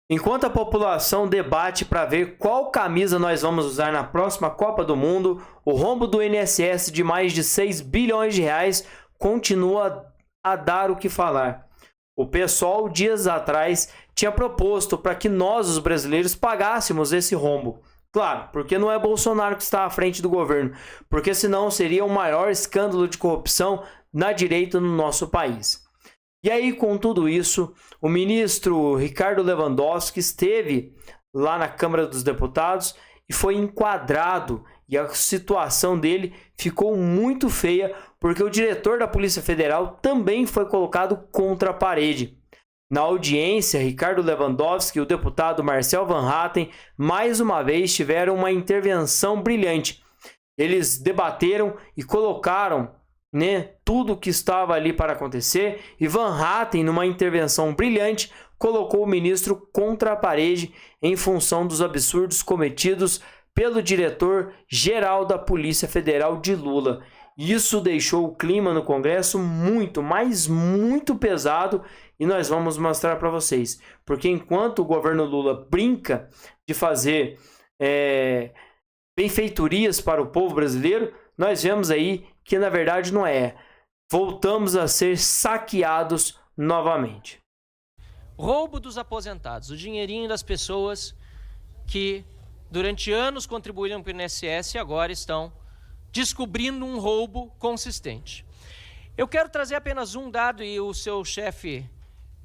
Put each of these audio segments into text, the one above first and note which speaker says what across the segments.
Speaker 1: Enquanto a população debate para ver qual camisa nós vamos usar na próxima Copa do Mundo, o rombo do INSS de mais de 6 bilhões de reais continua a dar o que falar. O PSOL, dias atrás, tinha proposto para que nós, os brasileiros, pagássemos esse rombo. Claro, porque não é Bolsonaro que está à frente do governo, porque senão seria o maior escândalo de corrupção na direita no nosso país. E aí, com tudo isso, o ministro Ricardo Lewandowski esteve lá na Câmara dos Deputados e foi enquadrado. E a situação dele ficou muito feia, porque o diretor da Polícia Federal também foi colocado contra a parede. Na audiência, Ricardo Lewandowski e o deputado Marcel Van Hatten, mais uma vez, tiveram uma intervenção brilhante. Eles debateram e colocaram tudo o que estava ali para acontecer, e Van Hatten, numa intervenção brilhante, colocou o ministro contra a parede em função dos absurdos cometidos pelo diretor-geral da Polícia Federal de Lula. Isso deixou o clima no Congresso muito, mas muito pesado, e nós vamos mostrar para vocês. Porque enquanto o governo Lula brinca de fazer benfeitorias para o povo brasileiro, nós vemos aí que na verdade não é. Voltamos a ser saqueados novamente.
Speaker 2: Roubo dos aposentados, o dinheirinho das pessoas que durante anos contribuíram para o INSS e agora estão descobrindo um roubo consistente. Eu quero trazer apenas um dado, e o seu chefe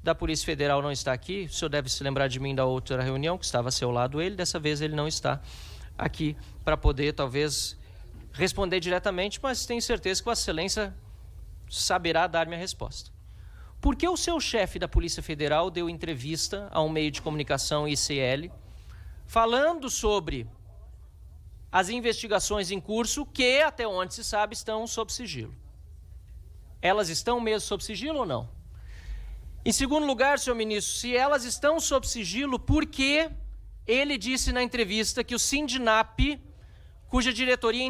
Speaker 2: da Polícia Federal não está aqui. O senhor deve se lembrar de mim da outra reunião, que estava a seu lado ele. Dessa vez ele não está aqui para poder, talvez, responder diretamente, mas tenho certeza que Vossa Excelência saberá dar-me a resposta. Por que o seu chefe da Polícia Federal deu entrevista a um meio de comunicação ICL, falando sobre as investigações em curso que, até onde se sabe, estão sob sigilo? Elas estão mesmo sob sigilo ou não? Em segundo lugar, senhor ministro, se elas estão sob sigilo, por que ele disse na entrevista que o Sindinap, cuja diretoria é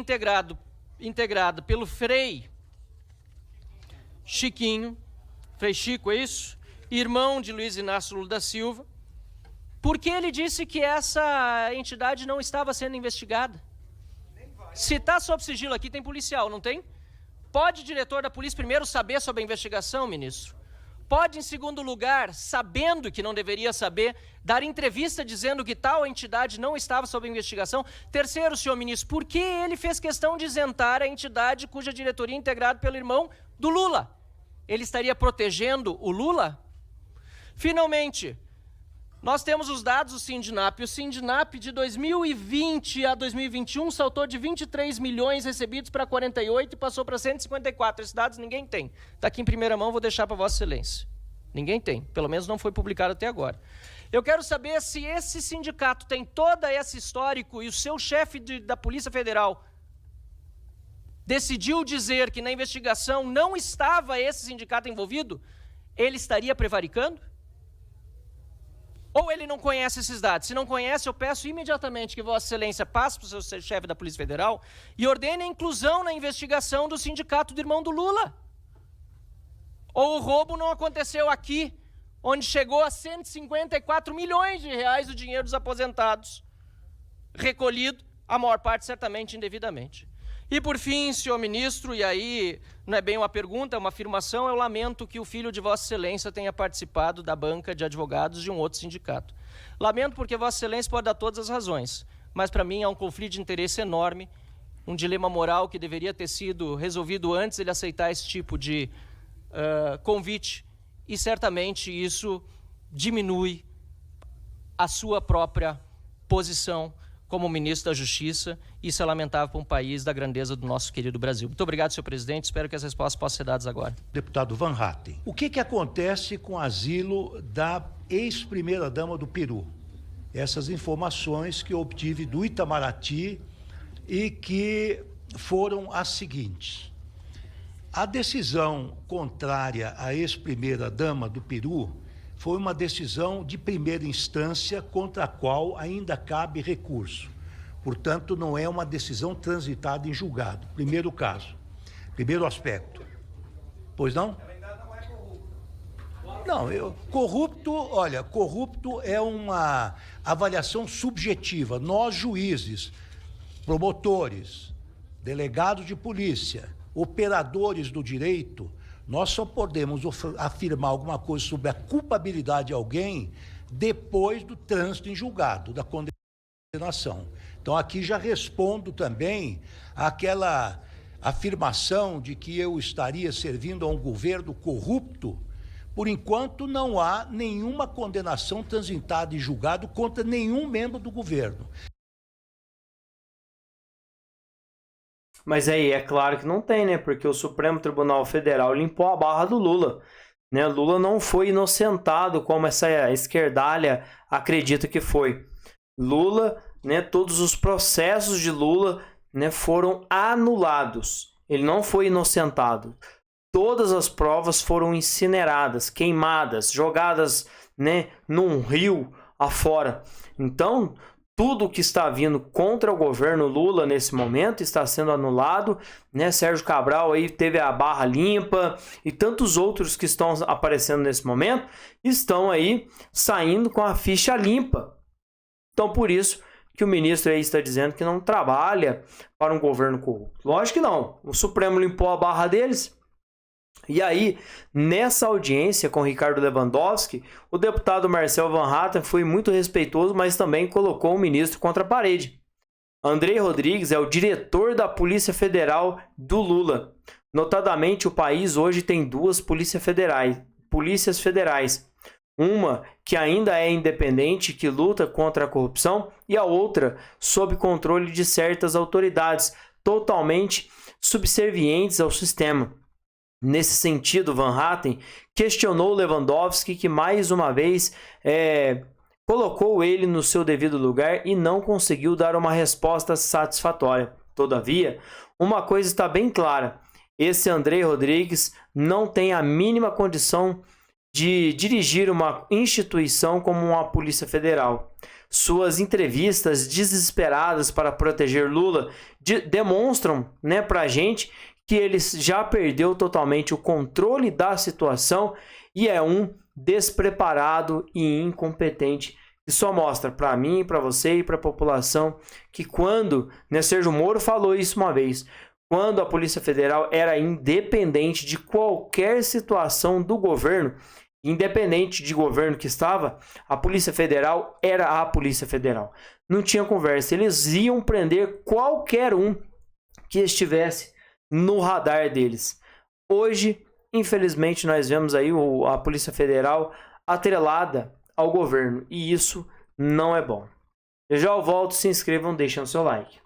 Speaker 2: integrada pelo Frei Chiquinho, Frei Chico, é isso? Irmão de Luiz Inácio Lula da Silva, por que ele disse que essa entidade não estava sendo investigada? Se está sob sigilo aqui, tem policial, não tem? Pode o diretor da polícia primeiro saber sobre a investigação, ministro? Pode, em segundo lugar, sabendo que não deveria saber, dar entrevista dizendo que tal entidade não estava sob investigação? Terceiro, senhor ministro, por que ele fez questão de isentar a entidade cuja diretoria é integrada pelo irmão do Lula? Ele estaria protegendo o Lula? Finalmente, nós temos os dados do Sindinap. O Sindinap de 2020 a 2021 saltou de 23 milhões recebidos para 48 e passou para 154. Esses dados ninguém tem. Está aqui em primeira mão, vou deixar para Vossa Excelência. Ninguém tem, pelo menos não foi publicado até agora. Eu quero saber se esse sindicato tem todo esse histórico e o seu chefe da Polícia Federal decidiu dizer que na investigação não estava esse sindicato envolvido, ele estaria prevaricando? Ou ele não conhece esses dados? Se não conhece, eu peço imediatamente que Vossa Excelência passe para o seu chefe da Polícia Federal e ordene a inclusão na investigação do sindicato do irmão do Lula. Ou o roubo não aconteceu aqui, onde chegou a 154 milhões de reais o dinheiro dos aposentados, recolhido, a maior parte certamente indevidamente. E por fim, senhor ministro, e aí não é bem uma pergunta, é uma afirmação, eu lamento que o filho de Vossa Excelência tenha participado da banca de advogados de um outro sindicato. Lamento porque Vossa Excelência pode dar todas as razões, mas para mim há um conflito de interesse enorme, um dilema moral que deveria ter sido resolvido antes de ele aceitar esse tipo de convite, e certamente isso diminui a sua própria posição como ministro da Justiça. Isso é lamentável para um país da grandeza do nosso querido Brasil. Muito obrigado, senhor presidente. Espero que as respostas possam ser dadas agora.
Speaker 3: Deputado Van Hatten, o que acontece com o asilo da ex-primeira-dama do Peru? Essas informações que eu obtive do Itamaraty e que foram as seguintes. A decisão contrária à ex-primeira-dama do Peru foi uma decisão de primeira instância contra a qual ainda cabe recurso. Portanto, não é uma decisão transitada em julgado. Primeiro caso, primeiro aspecto. Pois não? Não, corrupto é uma avaliação subjetiva. Nós, juízes, promotores, delegados de polícia, operadores do direito, nós só podemos afirmar alguma coisa sobre a culpabilidade de alguém depois do trânsito em julgado, da condenação. Então, aqui já respondo também àquela afirmação de que eu estaria servindo a um governo corrupto. Por enquanto, não há nenhuma condenação transitada em julgado contra nenhum membro do governo.
Speaker 1: Mas aí, é claro que não tem, né? Porque o Supremo Tribunal Federal limpou a barra do Lula, né? Lula não foi inocentado como essa esquerdalha acredita que foi. Lula, né? Todos os processos de Lula, né, foram anulados. Ele não foi inocentado. Todas as provas foram incineradas, queimadas, jogadas, né, num rio afora. Então, tudo que está vindo contra o governo Lula nesse momento está sendo anulado, né? Sérgio Cabral aí teve a barra limpa e tantos outros que estão aparecendo nesse momento estão aí saindo com a ficha limpa. Então, por isso que o ministro aí está dizendo que não trabalha para um governo corrupto. Lógico que não. O Supremo limpou a barra deles. E aí, nessa audiência com Ricardo Lewandowski, o deputado Marcel Van Hatten foi muito respeitoso, mas também colocou o ministro contra a parede. Andrei Rodrigues é o diretor da Polícia Federal do Lula. Notadamente, o país hoje tem duas polícias federais. Uma que ainda é independente, que luta contra a corrupção, e a outra sob controle de certas autoridades, totalmente subservientes ao sistema. Nesse sentido, Van Hatten questionou Lewandowski, que mais uma vez colocou ele no seu devido lugar e não conseguiu dar uma resposta satisfatória. Todavia, uma coisa está bem clara: esse Andrei Rodrigues não tem a mínima condição de dirigir uma instituição como uma Polícia Federal. Suas entrevistas desesperadas para proteger Lula demonstram, né, para a gente que ele já perdeu totalmente o controle da situação e é um despreparado e incompetente. E só mostra para mim, para você e para a população que quando, né, Sérgio Moro falou isso uma vez, quando a Polícia Federal era independente de qualquer situação do governo, independente de governo que estava, a Polícia Federal era a Polícia Federal. Não tinha conversa, eles iam prender qualquer um que estivesse no radar deles. Hoje, infelizmente, nós vemos aí a Polícia Federal atrelada ao governo e isso não é bom. Eu já volto, se inscrevam, deixem o seu like.